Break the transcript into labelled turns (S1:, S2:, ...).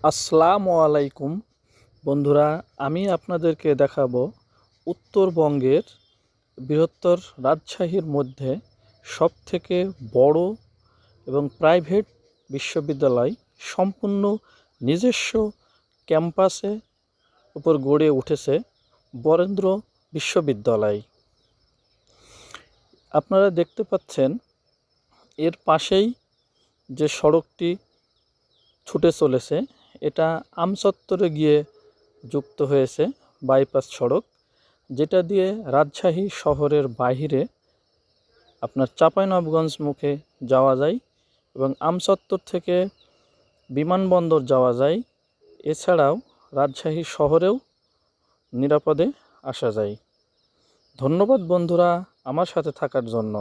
S1: আসসালামু আলাইকুম বন্ধুরা, আমি আপনাদেরকে দেখাবো উত্তরবঙ্গের বৃহত্তর রাজশাহীর মধ্যে সবথেকে বড় এবং প্রাইভেট বিশ্ববিদ্যালয় সম্পূর্ণ নিজস্ব ক্যাম্পাসে উপর গড়ে উঠেছে বরেন্দ্র বিশ্ববিদ্যালয়। আপনারা দেখতে পাচ্ছেন এর পাশেই যে সড়কটি ছুটে চলেছে, এটা আমচত্বরে গিয়ে যুক্ত হয়েছে বাইপাস সড়ক, যেটা দিয়ে রাজশাহী শহরের বাইরে আপনার চাঁপাইনবাবগঞ্জ মুখে যাওয়া যায় এবং আমচত্বর থেকে বিমানবন্দর যাওয়া যায়। এছাড়াও রাজশাহী শহরেও নিরাপদে আসা যায়। ধন্যবাদ বন্ধুরা আমার সাথে থাকার জন্য।